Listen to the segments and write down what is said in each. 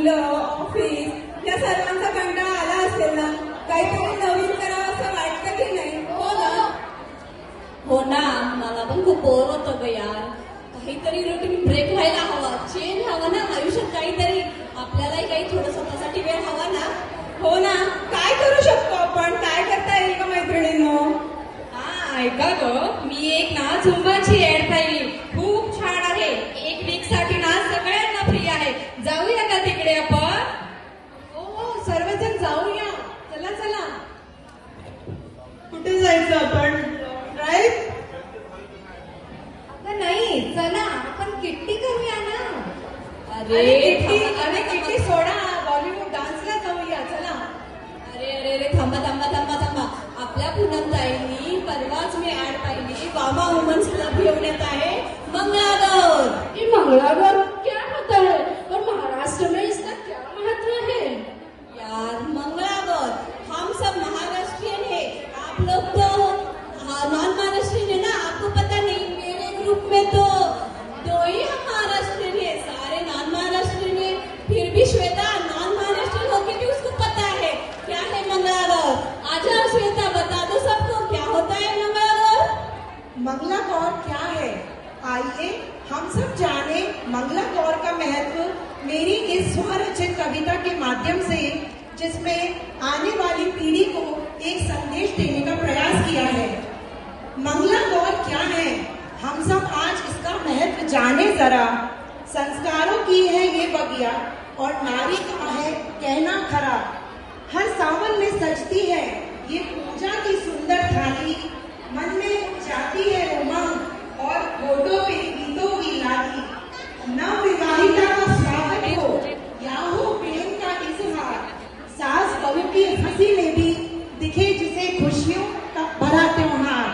मुलं, ऑफिस या सर्वांचा कंटाळा आला असेल ना. काहीतरी नवीन करावं असं वाटतं की नाही? हो ना. हो ना, मला पण खूप बोर होतं ग यार. काहीतरी रुटीन ब्रेक व्हायला हवा, चेंज हवा ना आयुष्यात. काहीतरी आपल्यालाही काही थोडं स्वतःसाठी वेळ हवा ना. हो ना. काय करू शकतो आपण? काय करता येईल का मैत्रिणींनो? हा ऐका ग, मी एक ना झुंबाची ऍड पाहिली, खूप छान आहे. 1 वीक साठी ना सगळ्यांना फ्री आहे. जाऊया का तिकडे आपण? हो, सर्वजण जाऊया. चला चला. कुठे जायचं आपण? ड्राईव्ह? अगं नाही, चला आपण किट्टी करूया ना. अरे किट्टी, थांबा, अरे थांबा, किट्टी सोडा. बॉलिवूड डान्सला जाऊया. चला. अरे थांबा. आपल्या पूनमताईंनी परवाच मी ऍड पाहिली, बाबा वुमन्स क्लब घेऊन येत आहे मंगळागौर. ये मंगलागौर क्या होता है और महाराष्ट्र में इसका क्या महत्व है? यार मंगळागौर, हम सब महाराष्ट्रियन है, आप लोग तो नॉन महाराष्ट्रियन है ना. आपको पता नहीं, मेरे ग्रुप में तो 2 ही हम महाराष्ट्रियन है, सारे नॉन महाराष्ट्रियन है. फिर भी श्वेता नॉन महाराष्ट्रियन होके भी उसको पता है क्या है मंगळागौर. आजा श्वेता, बता दो सबको क्या होता है मंगळागौर. मंगला गौर क्या है? आइए हम सब जाने मंगला गौर का महत्व मेरी इस स्वरचित कविता के माध्यम से, जिसमें आने वाली पीढ़ी को एक संदेश देने का प्रयास किया है. मंगला गौर क्या है, हम सब आज इसका महत्व जाने जरा. संस्कारों की है ये बगिया और नारी का है कहना खरा. हर सावन में सजती है ये पूजा की सुंदर थाली. मन में जाती है उमंग और होठों पे गीतों की लाली. नव विवाहिता का स्वागत हो या हो प्रेम का इजहार. सास बहू की हंसी में भी दिखे जिसे खुशियों का भरा त्योहार.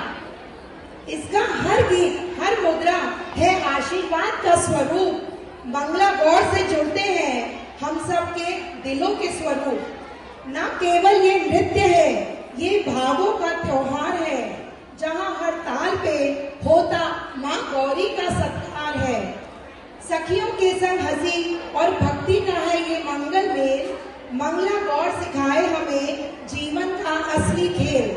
इसका हर गीत हर मुद्रा है आशीर्वाद का स्वरूप. मंगला गौर से जुड़ते हैं हम सब के दिलों के स्वरूप. न केवल ये नृत्य है, ये भावों का त्योहार है, जहाँ हर ताल पे होता माँ गौरी का सत्कार है. सखियों के संग हंसी और भक्ति का है ये मंगल मेल. मंगला गौर सिखाए हमें जीवन का असली खेल.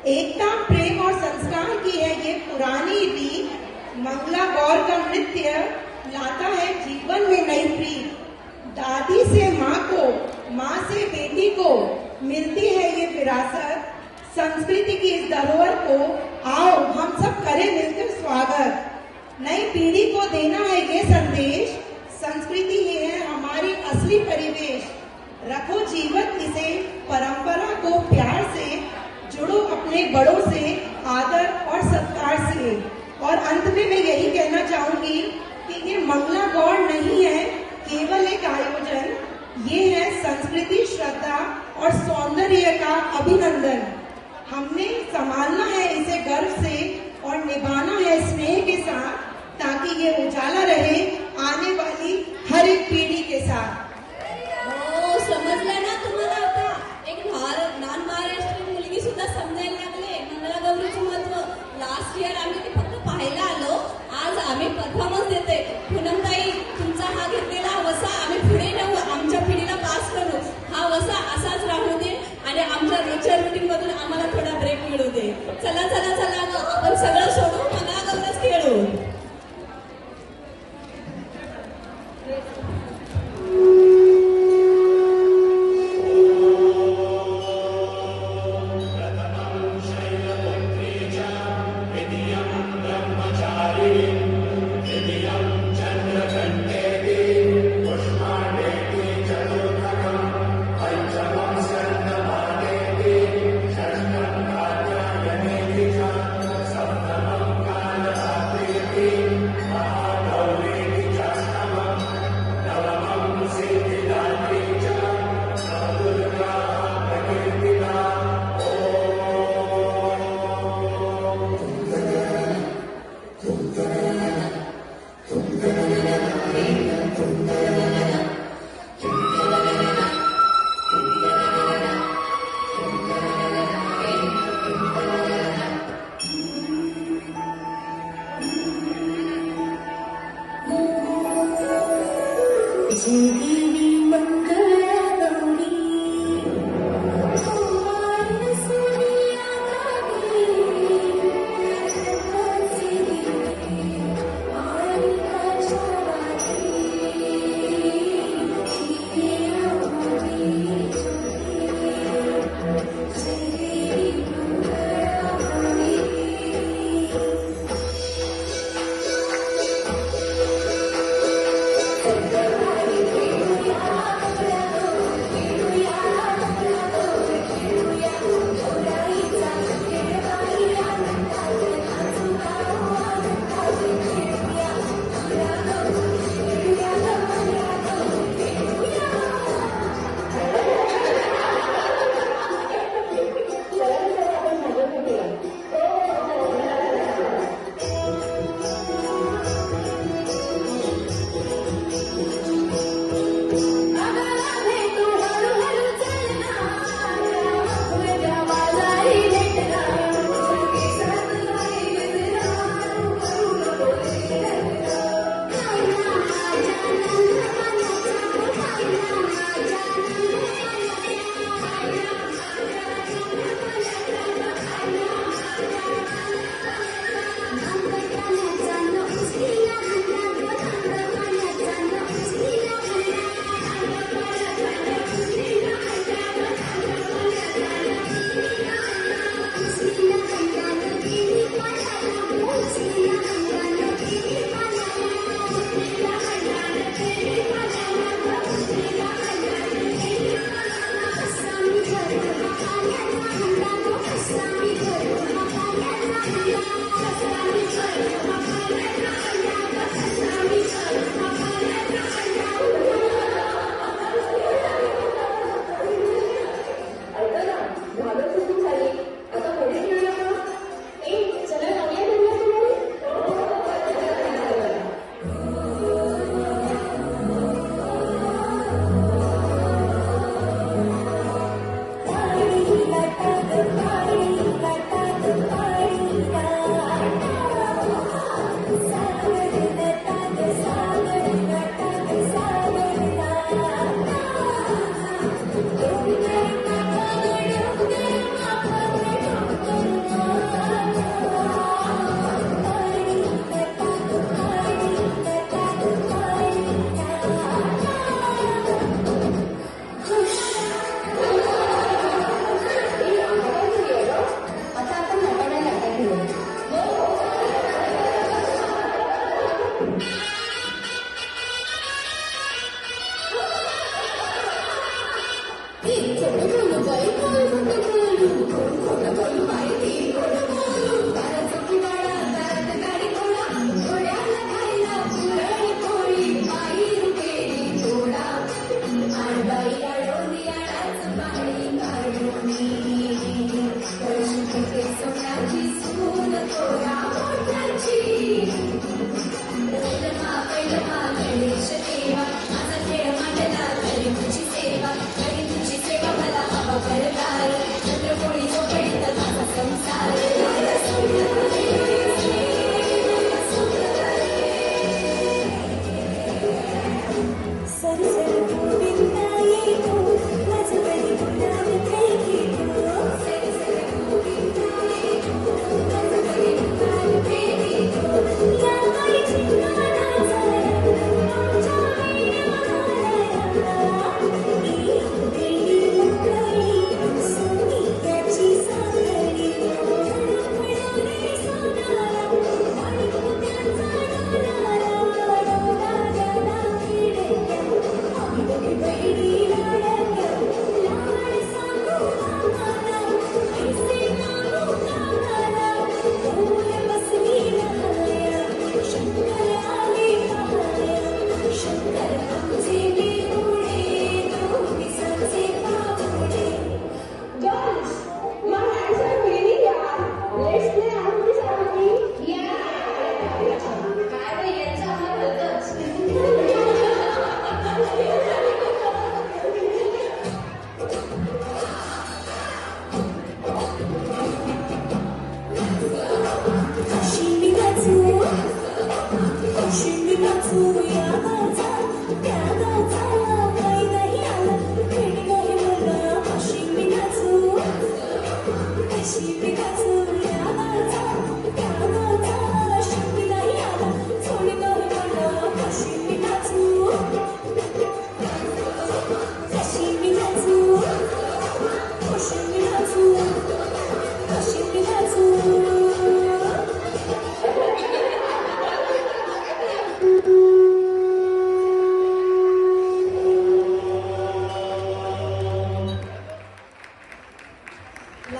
एकता, प्रेम और संस्कार की है ये पुरानी रीत. मंगला गौर का नृत्य लाता है जीवन में नई प्रीत. दादी से माँ को, माँ से बेटी को मिलती है ये विरासत. संस्कृति की इस धरोहर को आओ हम सब करें मिलकर स्वागत. नई पीढ़ी को देना है ये संदेश, संस्कृति ही है हमारी असली परिवेश. रखो जीवत इसे परंपरा को प्यार से, जुड़ो अपने बड़ों से आदर और सत्कार से. और अंत में मैं यही कहना चाहूंगी कि ये मंगला गौर नहीं है केवल एक आयोजन, ये है संस्कृति, श्रद्धा और सौंदर्य का अभिनंदन. हमने संभालना है इसे गर्व से और निभाना है स्नेह के साथ, ताकि ये उजाला रहे आने वाली हर एक पीढ़ी के साथ. हो, समजलं ना तुम्हाला आता. एक नॉन महाराष्ट्रीयन मुलगी सुद्धा समजायला लागले मंगळागौरीचं महत्व. लास्ट इयर आम्ही ते फक्त पाहायला आलो, आज आम्ही परफॉर्मन्स देते. पूनमताई, तुमचा हा घेतलेला वसा आम्ही पुढे नेऊ, आमच्या पिढीला पास करू. हा वसा असाच राहू दे आणि आमच्या रोजच्या रुटीन मधून आम्हाला थोडा ब्रेक मिळू दे. चला आपण सगळं सोडू, मंगळागौरच खेळू.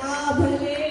ना भले